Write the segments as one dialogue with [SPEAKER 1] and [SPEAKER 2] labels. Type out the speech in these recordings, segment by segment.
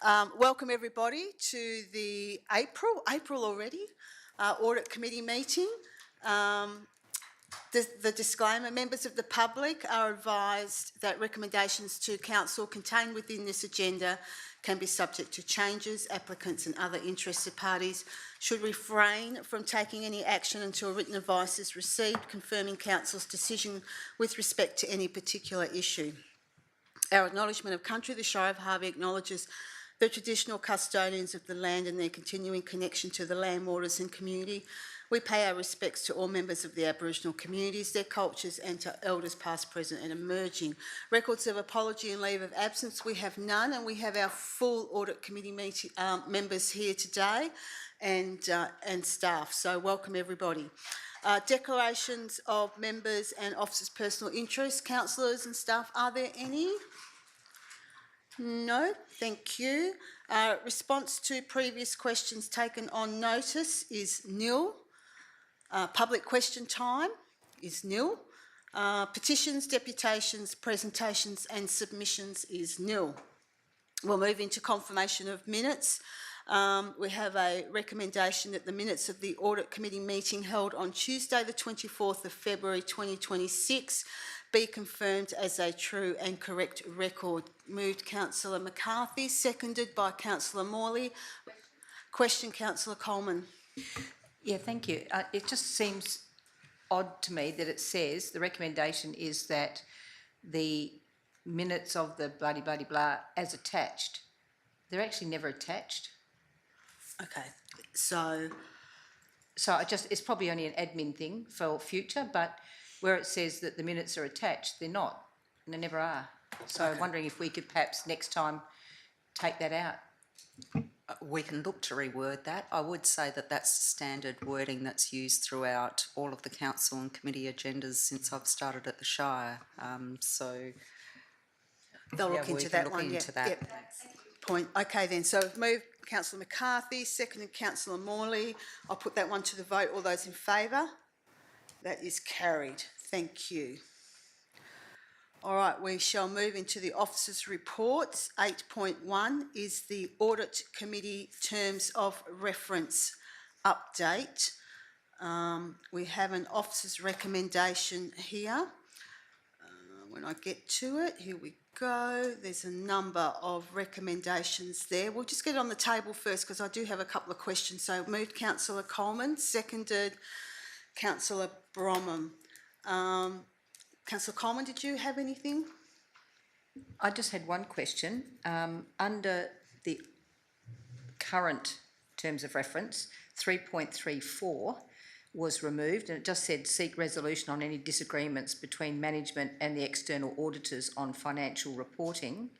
[SPEAKER 1] Welcome everybody to the April already, Audit Committee meeting. The disclaimer, members of the public are advised that recommendations to Council contained within this agenda can be subject to changes. Applicants and other interested parties should refrain from taking any action until written advice is received confirming Council's decision with respect to any particular issue. Our acknowledgement of country, the Shire of Harvey acknowledges the traditional custodians of the land and their continuing connection to the land, waters and community. We pay our respects to all members of the Aboriginal communities, their cultures and to elders past, present and emerging. Records of apology and leave of absence, we have none, and we have our full Audit Committee members here today and staff, so welcome everybody. Declarations of members and officers' personal interests. Councillors and staff, are there any? No, thank you. Response to previous questions taken on notice is nil. Public question time is nil. Petitions, deputations, presentations and submissions is nil. We'll move into confirmation of minutes. We have a recommendation that the minutes of the Audit Committee meeting held on Tuesday the 24th of February 2026 be confirmed as a true and correct record. Moved Councillor McCarthy, seconded by Councillor Morley. Question, Councillor Coleman.
[SPEAKER 2] Yeah, thank you. It just seems odd to me that it says the recommendation is that the minutes of the blah as attached. They're actually never attached.
[SPEAKER 1] Okay, so
[SPEAKER 2] it's probably only an admin thing for future, but where it says that the minutes are attached, they're not, and they never are. So okay. I'm wondering if we could perhaps next time take that out.
[SPEAKER 3] We can look to reword that. I would say that that's standard wording that's used throughout all of the council and committee agendas since I've started at the Shire. So
[SPEAKER 1] they'll look into that one. Yep. Point. Okay then, so we've moved Councillor McCarthy, seconded Councillor Morley. I'll put that one to the vote. All those in favour? That is carried. Thank you. All right, we shall move into the officers' reports. 8.1 is the Audit Committee Terms of Reference update. We have an officer's recommendation here. When I get to it, here we go. There's a number of recommendations there. We'll just get it on the table first because I do have a couple of questions. So moved Councillor Coleman, seconded Councillor Bromham. Councillor Coleman, did you have anything?
[SPEAKER 2] I just had one question. Under the current terms of reference, 3.34 was removed and it just said seek resolution on any disagreements between management and the external auditors on financial reporting.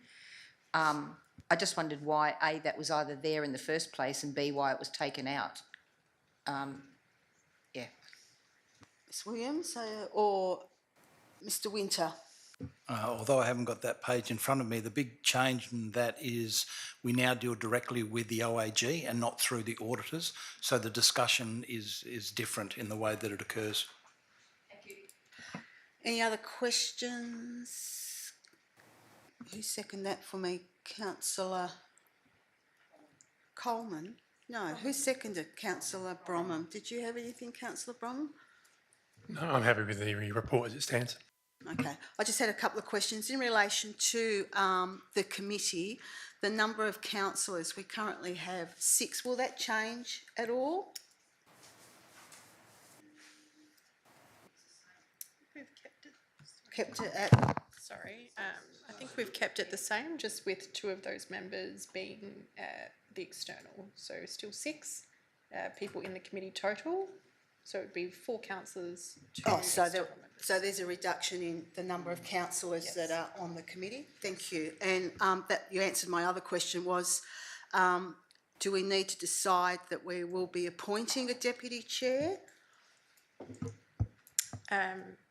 [SPEAKER 2] I just wondered why A, that was either there in the first place and B, why it was taken out. Yeah.
[SPEAKER 1] Ms Williams or Mr Winter?
[SPEAKER 4] Although I haven't got that page in front of me, the big change in that is we now deal directly with the OAG and not through the auditors. So the discussion is different in the way that it occurs.
[SPEAKER 1] Thank you. Any other questions? Who seconded that for me? Councillor Coleman? No. Who seconded? Councillor Bromham. Did you have anything, Councillor Bromham?
[SPEAKER 5] No, I'm happy with the report as it stands.
[SPEAKER 1] Okay, I just had a couple of questions in relation to the committee. The number of councillors, we currently have 6. Will that change at all?
[SPEAKER 6] We've
[SPEAKER 1] kept it at...
[SPEAKER 6] Sorry, I think we've kept it the same, just with 2 of those members being the external. So still 6 people in the committee total. So it would be 4 councillors.
[SPEAKER 1] So there's a reduction in the number of councillors yes. that are on the committee. Thank you. And that you answered my other question was, do we need to decide that we will be appointing a deputy chair?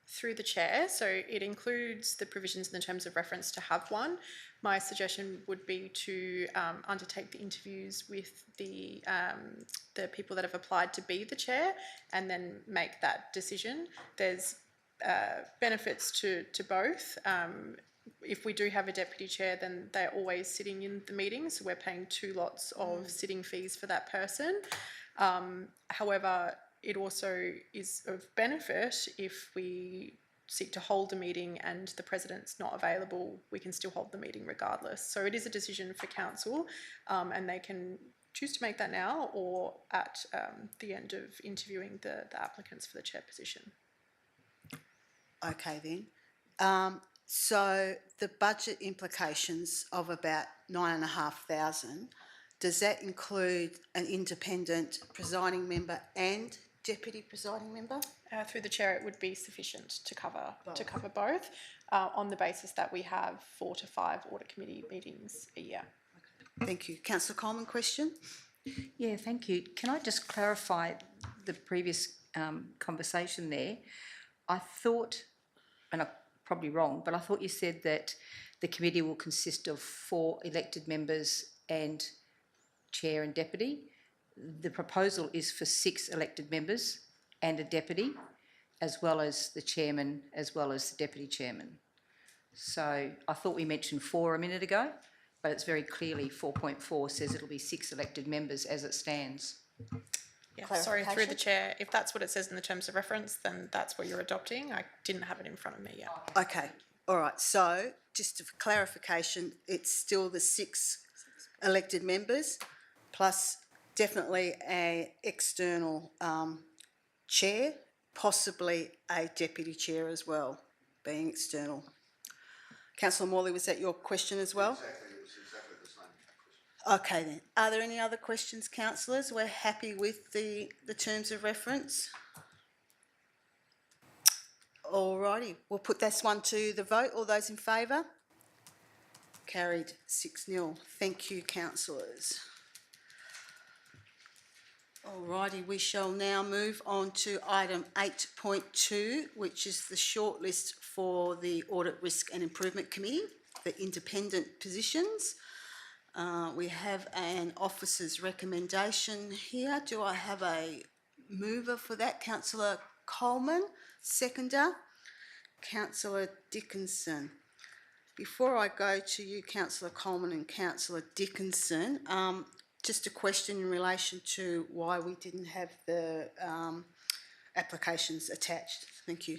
[SPEAKER 6] Through the chair, so it includes the provisions in the terms of reference to have one. My suggestion would be to undertake the interviews with the people that have applied to be the chair and then make that decision. There's benefits to both. if we do have a deputy chair, then they're always sitting in the meeting, so we're paying 2 lots of sitting fees for that person. However, it also is of benefit if we seek to hold a meeting and the president's not available, we can still hold the meeting regardless. So it is a decision for council, and they can choose to make that now or at the end of interviewing the applicants for the chair position.
[SPEAKER 1] Okay then. So the budget implications of about 9,500, does that include an independent presiding member and deputy presiding member?
[SPEAKER 6] Through the chair, it would be sufficient to cover both, on the basis that we have 4 to 5 audit committee meetings a year.
[SPEAKER 1] Thank you. Councillor Coleman, question?
[SPEAKER 2] Yeah, thank you. Can I just clarify the previous conversation there? I thought, and I'm probably wrong, but I thought you said that the committee will consist of 4 elected members and chair and deputy. The proposal is for 6 elected members and a deputy, as well as the chairman, as well as the deputy chairman. So I thought we mentioned 4 a minute ago, but it's very clearly 4.4 says it'll be 6 elected members as it stands.
[SPEAKER 6] Yeah, sorry, through the chair, if that's what it says in the terms of reference, then that's what you're adopting. I didn't have it in front of me yet.
[SPEAKER 1] Okay, all right. So just for clarification, it's still the 6 elected members plus definitely an external chair, possibly a deputy chair as well, being external. Councillor Morley, was that your question as well?
[SPEAKER 7] Exactly, it was exactly the same question.
[SPEAKER 1] Okay then. Are there any other questions, councillors? We're happy with the terms of reference. All righty, we'll put this one to the vote. All those in favour? Carried 6-0. Thank you, councillors. All righty, we shall now move on to item 8.2, which is the shortlist for the Audit, Risk and Improvement Committee, the independent positions. We have an officer's recommendation here. Do I have a mover for that? Councillor Coleman, seconder. Councillor Dickinson. Before I go to you, Councillor Coleman and Councillor Dickinson, just a question in relation to why we didn't have the applications attached. Thank you.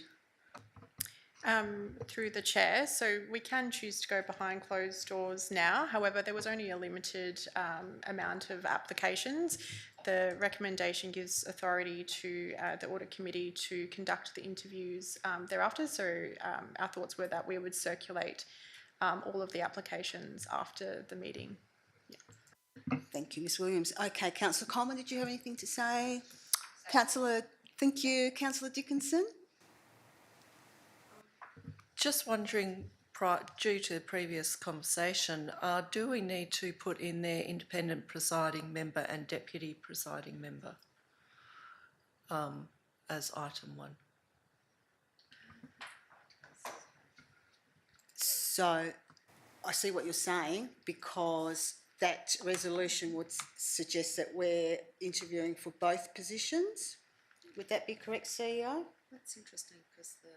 [SPEAKER 6] Through the chair, so we can choose to go behind closed doors now. However, there was only a limited amount of applications. The recommendation gives authority to the audit committee to conduct the interviews thereafter. So our thoughts were that we would circulate all of the applications after the meeting.
[SPEAKER 1] Thank you, Ms Williams. Okay, Councillor Coleman, did you have anything to say? Councillor, thank you. Councillor Dickinson?
[SPEAKER 8] Just wondering, due to the previous conversation, do we need to put in there independent presiding member and deputy presiding member as item 1?
[SPEAKER 1] So I see what you're saying, because that resolution would suggest that we're interviewing for both positions. Would that be correct, CEO?
[SPEAKER 3] That's interesting because the...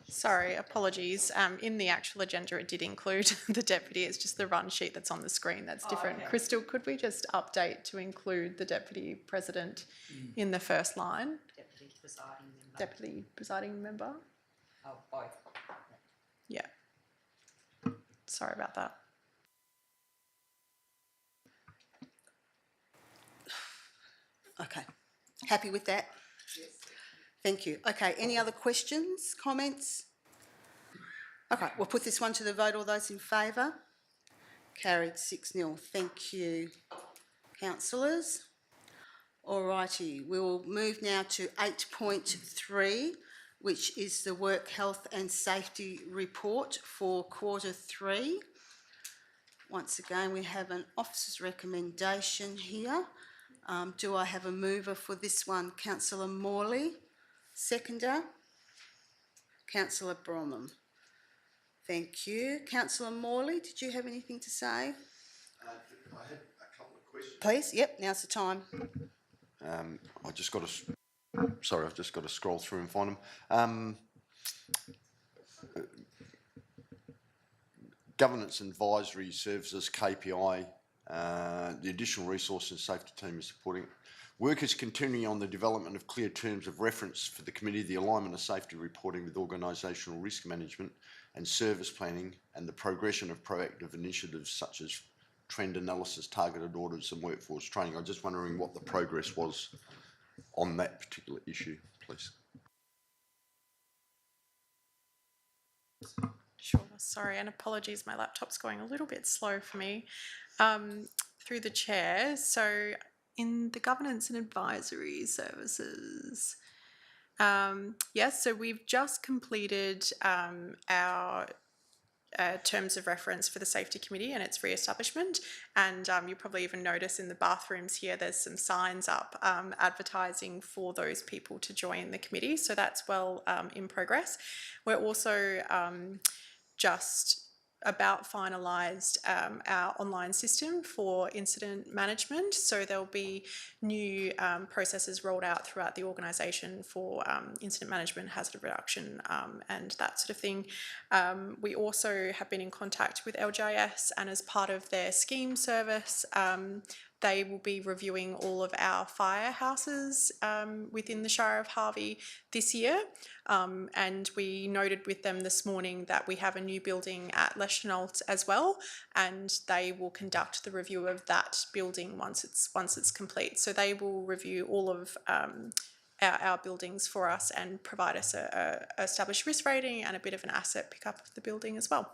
[SPEAKER 6] Sorry, apologies. In the actual agenda, it did include the deputy. It's just the run sheet that's on the screen that's different. Okay. Crystal, could we just update to include the deputy president in the first line?
[SPEAKER 2] Deputy presiding member.
[SPEAKER 6] Deputy presiding member?
[SPEAKER 2] Oh, both.
[SPEAKER 6] Yeah. Sorry about that.
[SPEAKER 1] Okay. Happy with that? Yes. Thank you. Okay, any other questions, comments? Okay, we'll put this one to the vote. All those in favour? Carried 6-0. Thank you, councillors. All righty, we will move now to 8.3, which is the Work Health and Safety Report for Q3. Once again, we have an officer's recommendation here. Do I have a mover for this one? Councillor Morley. Seconder? Councillor Bromham. Thank you. Councillor Morley, did you have anything to say?
[SPEAKER 7] I had a couple of
[SPEAKER 1] Please, yep, now's the time.
[SPEAKER 7] I've just got to scroll through and find them. Governance Advisory Services KPI, the additional resource and safety team is supporting. Work is continuing on the development of clear terms of reference for the committee, the alignment of safety reporting with organisational risk management and service planning, and the progression of proactive initiatives such as trend analysis, targeted audits and workforce training. I'm just wondering what the progress was on that particular issue, please.
[SPEAKER 6] Sure, sorry, and apologies, my laptop's going a little bit slow for me. Through the chair, so in the governance and advisory services, yes, so we've just completed our terms of reference for the safety committee and its re-establishment, and you probably even notice in the bathrooms here there's some signs up advertising for those people to join the committee, so that's well in progress. We're also just about finalised our online system for incident management, so there'll be new processes rolled out throughout the organisation for incident management, hazard reduction and that sort of thing. We also have been in contact with LGIS, and as part of their scheme service, they will be reviewing all of our firehouses within the Shire of Harvey this year. And we noted with them this morning that we have a new building at Leschenault as well, and they will conduct the review of that building once it's complete. So they will review all of our buildings for us and provide us a established risk rating and a bit of an asset pickup of the building as well.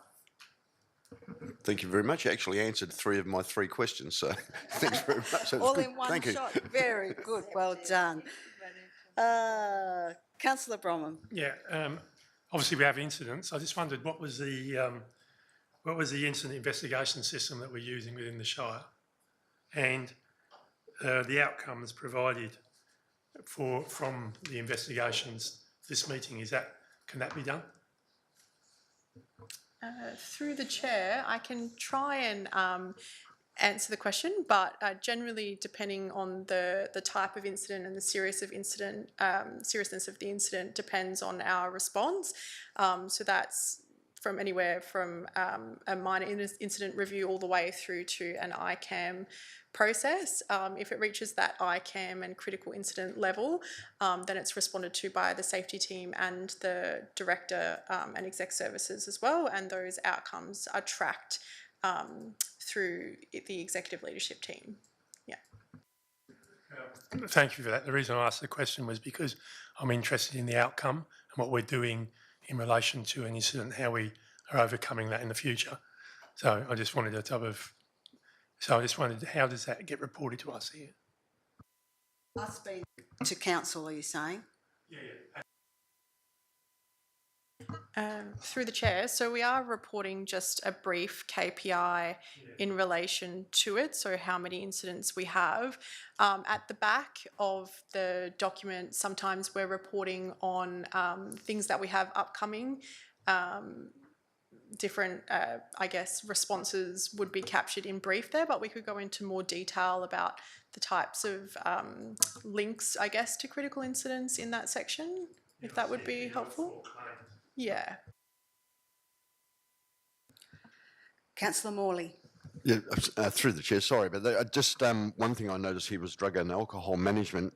[SPEAKER 7] Thank you very much. You actually answered 3 of my 3 questions, so thanks very much.
[SPEAKER 1] All in one shot. Very good. Well done. Councillor Bromham.
[SPEAKER 5] Yeah, obviously we have incidents. I just wondered what was the incident investigation system that we're using within the Shire, and the outcomes provided from the investigations this meeting. Can that be done?
[SPEAKER 6] Through the chair, I can try and answer the question, but generally, depending on the type of incident and the seriousness of the incident, depends on our response. So that's from anywhere from a minor incident review all the way through to an ICAM process. If it reaches that ICAM and critical incident level, then it's responded to by the safety team and the director and exec services as well, and those outcomes are tracked through the executive leadership team. Yeah.
[SPEAKER 5] Thank you for that. The reason I asked the question was because I'm interested in the outcome and what we're doing in relation to an incident, how we are overcoming that in the future. So I just wanted how does that get reported to us here?
[SPEAKER 1] Us being to council, are you saying?
[SPEAKER 5] Yeah.
[SPEAKER 6] Through the chair, so we are reporting just a brief KPI in relation to it, so how many incidents we have. At the back of the document, sometimes we're reporting on things that we have upcoming. Different, responses would be captured in brief there, but we could go into more detail about the types of links, to critical incidents in that section, if that would be helpful. Yeah.
[SPEAKER 1] Councillor Morley.
[SPEAKER 7] Yeah, through the chair, sorry, but just one thing I noticed here was drug and alcohol management.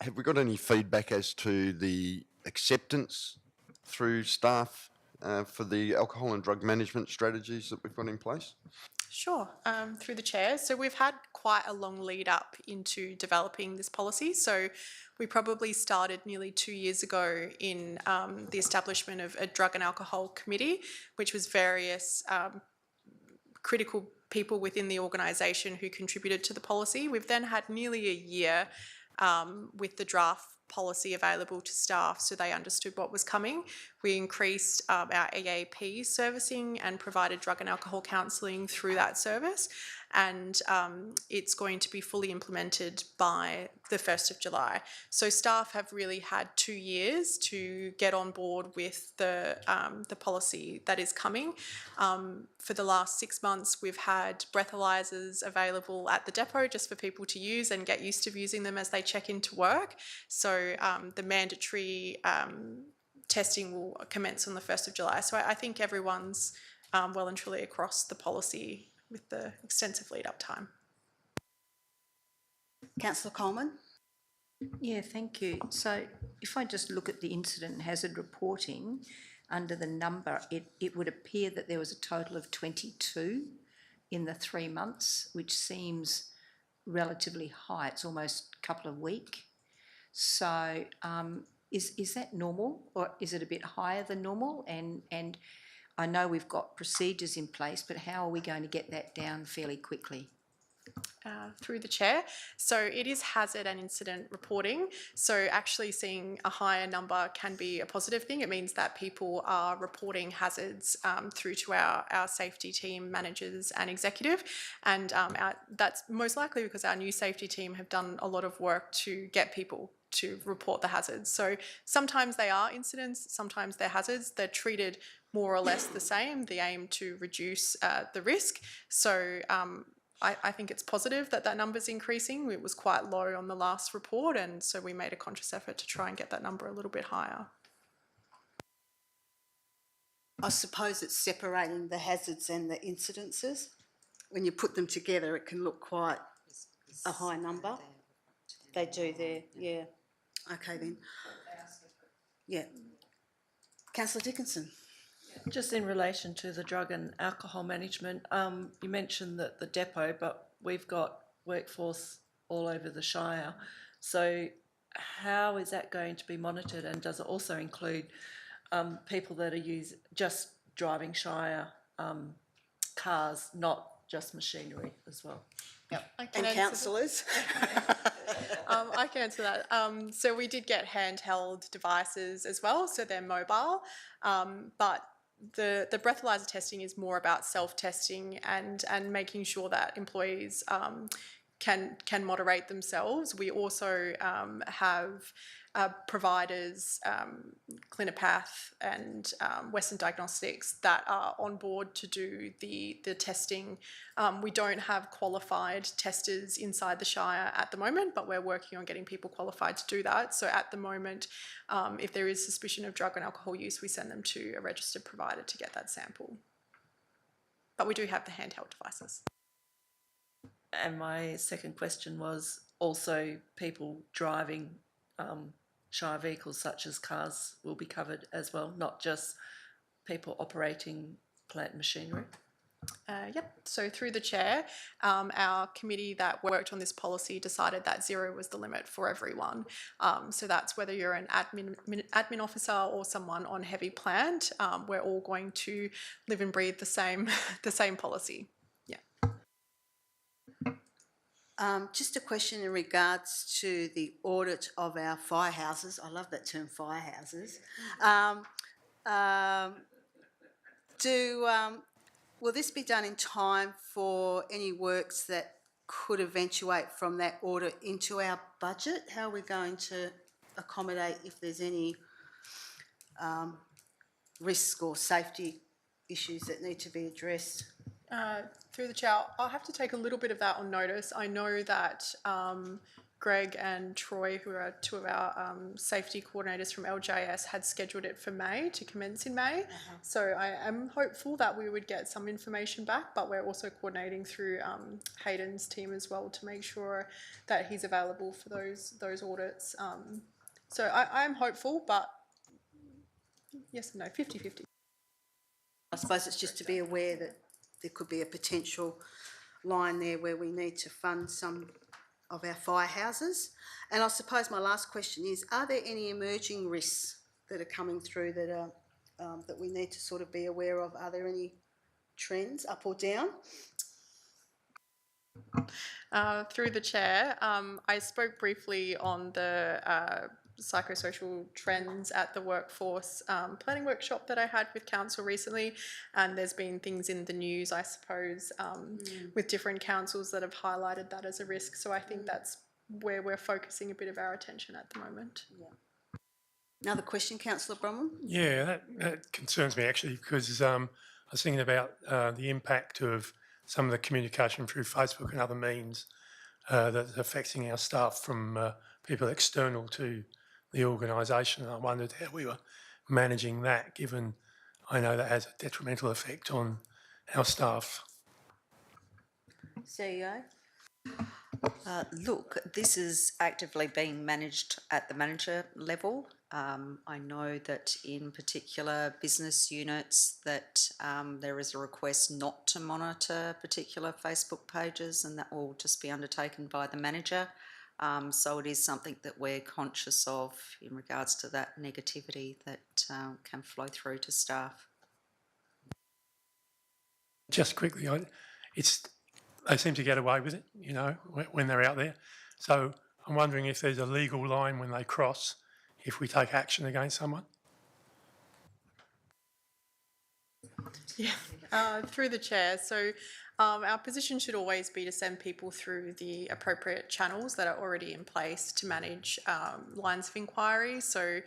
[SPEAKER 7] Have we got any feedback as to the acceptance through staff for the alcohol and drug management strategies that we've got in place?
[SPEAKER 6] Sure, through the chair. So we've had quite a long lead up into developing this policy. So we probably started nearly 2 years ago in the establishment of a drug and alcohol committee, which was various critical people within the organisation who contributed to the policy. We've then had nearly a year with the draft policy available to staff so they understood what was coming. We increased our EAP servicing and provided drug and alcohol counselling through that service. and it's going to be fully implemented by the 1st of July. So staff have really had 2 years to get on board with the policy that is coming. For the last 6 months, we've had breathalyzers available at the depot just for people to use and get used to using them as they check into work. So the mandatory testing will commence on the 1st of July. So I think everyone's well and truly across the policy with the extensive lead-up time.
[SPEAKER 1] Councillor Coleman?
[SPEAKER 2] Yeah, thank you. So if I just look at the incident and hazard reporting, under the number, it would appear that there was a total of 22 in the 3 months, which seems relatively high. It's almost a couple of weeks. So is that normal, or is it a bit higher than normal? And I know we've got procedures in place, but how are we going to get that down fairly quickly?
[SPEAKER 6] Through the chair. So it is hazard and incident reporting. So actually seeing a higher number can be a positive thing. It means that people are reporting hazards through to our safety team, managers and executive. And that's most likely because our new safety team have done a lot of work to get people to report the hazards. So sometimes they are incidents, sometimes they're hazards. They're treated more or less the same. The aim to reduce the risk. So I think it's positive that number's increasing. It was quite low on the last report, and so we made a conscious effort to try and get that number a little bit higher.
[SPEAKER 1] I suppose it's separating the hazards and the incidences. When you put them together, it can look quite a high number. They do there, yeah. Okay then. Yeah. Councillor Dickinson.
[SPEAKER 8] Just in relation to the drug and alcohol management, you mentioned that the depot, but we've got workforce all over the Shire. So how is that going to be monitored, and does it also include people that are just driving Shire cars, not just machinery as well?
[SPEAKER 6] Yep.
[SPEAKER 1] And councillors.
[SPEAKER 6] I can answer that. So we did get handheld devices as well, so they're mobile, but the breathalyzer testing is more about self-testing and making sure that employees can moderate themselves. We also have providers, Clinipath and Western Diagnostics, that are on board to do the testing. We don't have qualified testers inside the Shire at the moment, but we're working on getting people qualified to do that. So at the moment, if there is suspicion of drug and alcohol use, we send them to a registered provider to get that sample. But we do have the handheld devices.
[SPEAKER 8] And my second question was also people driving Shire vehicles such as cars will be covered as well, not just people operating plant machinery.
[SPEAKER 6] Yep. So through the chair, our committee that worked on this policy decided that 0 was the limit for everyone. So that's whether you're an admin officer or someone on heavy plant. We're all going to live and breathe the same policy.
[SPEAKER 1] Just a question in regards to the audit of our firehouses. I love that term, firehouses. Will this be done in time for any works that could eventuate from that audit into our budget? How are we going to accommodate if there's any risk or safety issues that need to be addressed?
[SPEAKER 6] Through the chair, I'll have to take a little bit of that on notice. I know that Greg and Troy, who are two of our safety coordinators from LJS, had scheduled it for May, to commence in May. So I am hopeful that we would get some information back, but we're also coordinating through Hayden's team as well to make sure that he's available for those audits. So I'm hopeful, but yes and no, 50-50.
[SPEAKER 1] I suppose it's just to be aware that there could be a potential line there where we need to fund some of our firehouses. And I suppose my last question is, are there any emerging risks that are coming through that are that we need to sort of be aware of? Are there any trends up or down?
[SPEAKER 6] Through the chair, I spoke briefly on the psychosocial trends at the workforce planning workshop that I had with council recently, and there's been things in the news, I suppose, with different councils that have highlighted that as a risk. So I think that's where we're focusing a bit of our attention at the moment.
[SPEAKER 1] Another question, councillor Bronwyn?
[SPEAKER 5] Yeah, that concerns me actually, because I was thinking about the impact of some of the communication through Facebook and other means that's affecting our staff from people external to the organisation. I wondered how we were managing that, given I know that has a detrimental effect on our staff.
[SPEAKER 1] CEO?
[SPEAKER 3] Look, this is actively being managed at the manager level. I know that in particular business units that there is a request not to monitor particular Facebook pages, and that will just be undertaken by the manager. So it is something that we're conscious of in regards to that negativity that can flow through to staff.
[SPEAKER 5] Just quickly, they seem to get away with it, when they're out there. So I'm wondering if there's a legal line when they cross, if we take action against someone.
[SPEAKER 6] Yeah, through the chair. So our position should always be to send people through the appropriate channels that are already in place to manage lines of inquiry. So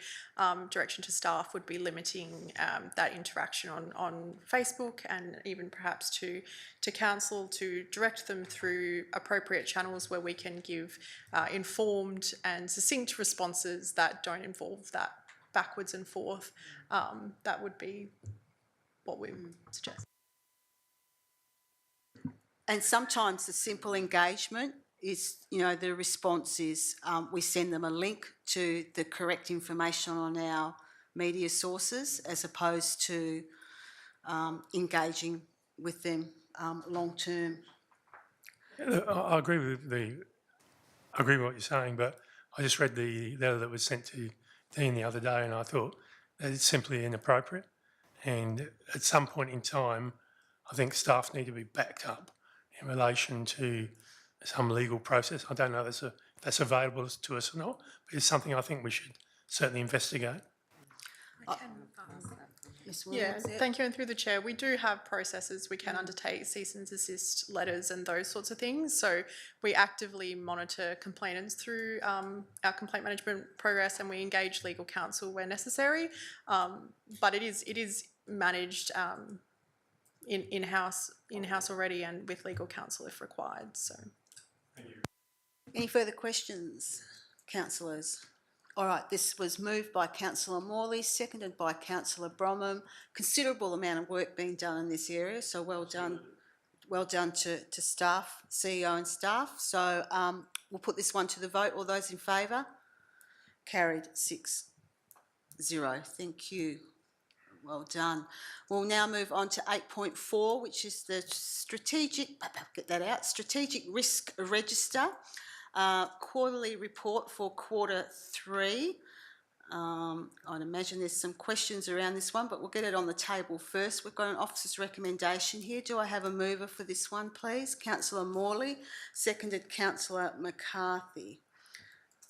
[SPEAKER 6] direction to staff would be limiting that interaction on Facebook, and even perhaps to council to direct them through appropriate channels where we can give informed and succinct responses that don't involve that backwards and forth. That would be what we suggest.
[SPEAKER 1] And sometimes the simple engagement is, the response is we send them a link to the correct information on our media sources, as opposed to engaging with them long term.
[SPEAKER 5] I agree with what you're saying, but I just read the letter that was sent to Dean the other day, and I thought that it's simply inappropriate. And at some point in time, I think staff need to be backed up in relation to some legal process. I don't know if that's available to us or not, but it's something I think we should certainly investigate.
[SPEAKER 6] Yeah, thank you. And through the chair, we do have processes we can undertake, cease and desist letters and those sorts of things. So we actively monitor complainants through our complaint management progress, and we engage legal counsel where necessary. But it is managed in-house already, and with legal counsel if required. So,
[SPEAKER 1] Any further questions, councillors? All right, this was moved by councillor Morley, seconded by councillor Bromham. Considerable amount of work being done in this area, so well done to staff, CEO and staff. So we'll put this one to the vote. All those in favour? Carried 6-0. Thank you. Well done. We'll now move on to 8.4, which is the strategic risk register. Quarterly report for quarter 3. I'd imagine there's some questions around this one, but we'll get it on the table first. We've got an officer's recommendation here. Do I have a mover for this one, please? Councillor Morley, seconded councillor McCarthy.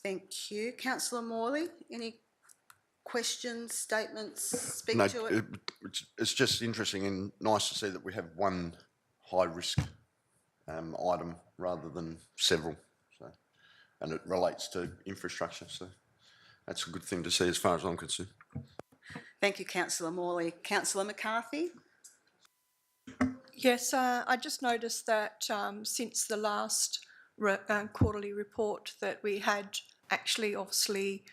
[SPEAKER 1] Thank you. Councillor Morley, any questions, statements, speak to it?
[SPEAKER 7] It's just interesting and nice to see that we have one high risk item rather than several. So, and it relates to infrastructure. So that's a good thing to see as far as I'm concerned.
[SPEAKER 1] Thank you, councillor Morley. Councillor McCarthy?
[SPEAKER 9] Yes, I just noticed that since the last quarterly report that we had actually obviously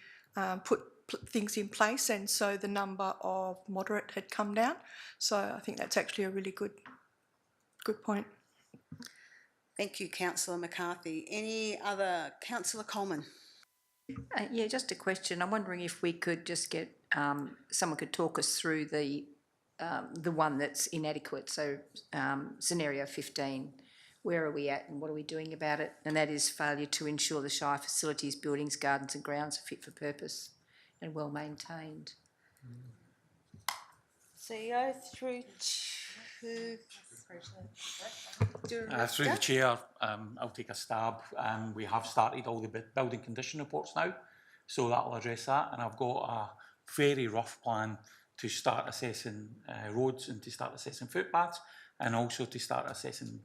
[SPEAKER 9] put things in place, and so the number of moderate had come down. So I think that's actually a really good point.
[SPEAKER 1] Thank you, councillor McCarthy. Any other? Councillor Coleman?
[SPEAKER 2] Yeah, just a question. I'm wondering if we could just get someone could talk us through the one that's inadequate. So scenario 15, where are we at and what are we doing about it? And that is failure to ensure the Shire facilities, buildings, gardens and grounds are fit for purpose and well maintained.
[SPEAKER 1] CEO through to...
[SPEAKER 10] Through the chair, I'll take a stab. We have started all the building condition reports now. So that'll address that, and I've got a very rough plan to start assessing roads and to start assessing footpaths, and also to start assessing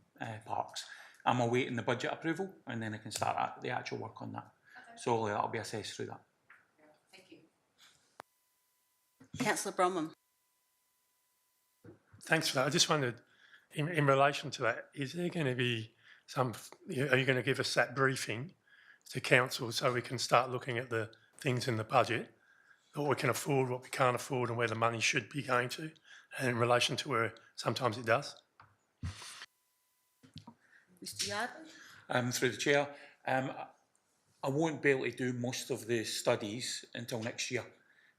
[SPEAKER 10] parks. I'm awaiting the budget approval, and then I can start the actual work on that. So that'll be assessed through that.
[SPEAKER 2] Thank you.
[SPEAKER 1] Councillor Bromham.
[SPEAKER 5] Thanks for that. I just wondered, in relation to that, is there going to be are you going to give us that briefing to council so we can start looking at the things in the budget, what we can afford, what we can't afford, and where the money should be going to, and in relation to where sometimes it does?
[SPEAKER 1] Mr Yardley.
[SPEAKER 10] Through the chair, I won't be able to do most of the studies until next year,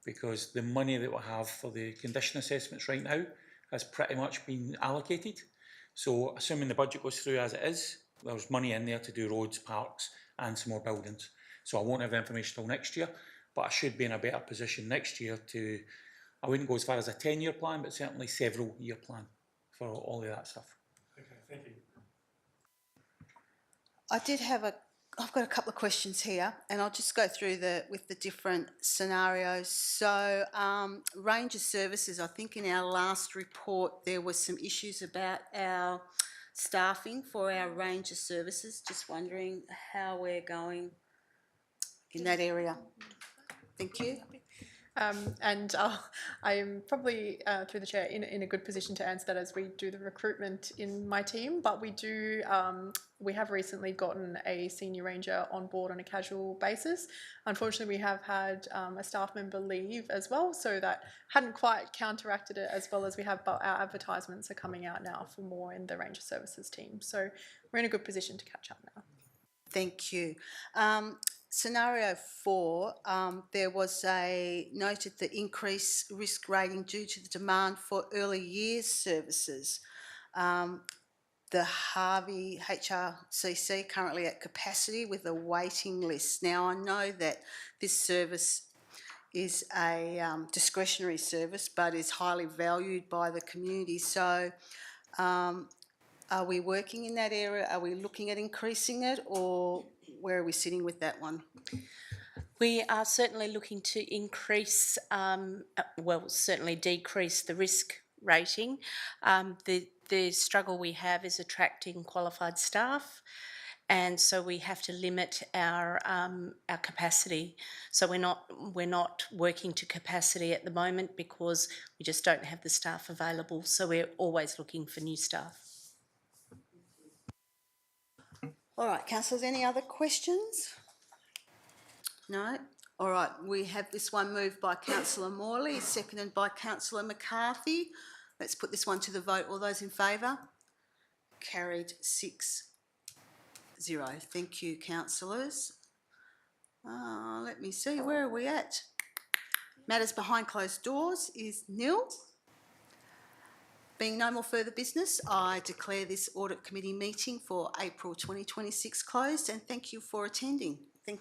[SPEAKER 10] because the money that we have for the condition assessments right now has pretty much been allocated. So assuming the budget goes through as it is, there's money in there to do roads, parks and some more buildings. So I won't have the information till next year, but I should be in a better position next year to, I wouldn't go as far as a 10-year plan, but certainly several year plan for all of that stuff.
[SPEAKER 5] Okay, thank you.
[SPEAKER 1] I've got a couple of questions here, and I'll just go through with the different scenarios. So, Ranger Services, I think in our last report there was some issues about our staffing for our Ranger Services. Just wondering how we're going in that area. Thank you.
[SPEAKER 6] And I am probably, through the chair, in a good position to answer that as we do the recruitment in my team. But we have recently gotten a senior ranger on board on a casual basis. Unfortunately, we have had a staff member leave as well, so that hadn't quite counteracted it as well as we have, but our advertisements are coming out now for more in the Ranger Services team. So we're in a good position to catch up now.
[SPEAKER 1] Thank you. Scenario 4, there was noted the increased risk rating due to the demand for early years services. The Harvey HRCC currently at capacity with a waiting list. Now, I know that this service is a discretionary service, but is highly valued by the community. So, are we working in that area? Are we looking at increasing it, or where are we sitting with that one?
[SPEAKER 11] We are certainly looking to increase, certainly decrease the risk rating. The struggle we have is attracting qualified staff, and so we have to limit our capacity. So we're not working to capacity at the moment because we just don't have the staff available. So we're always looking for new staff.
[SPEAKER 1] All right, councillors, any other questions? No? All right, we have this one moved by councillor Morley, seconded by councillor McCarthy. Let's put this one to the vote. All those in favour? Carried 6-0. Thank you, councillors. Let me see, where are we at? Matters behind closed doors is nil. Being no more further business, I declare this Audit Committee meeting for April 2026 closed, and thank you for attending. Thank you.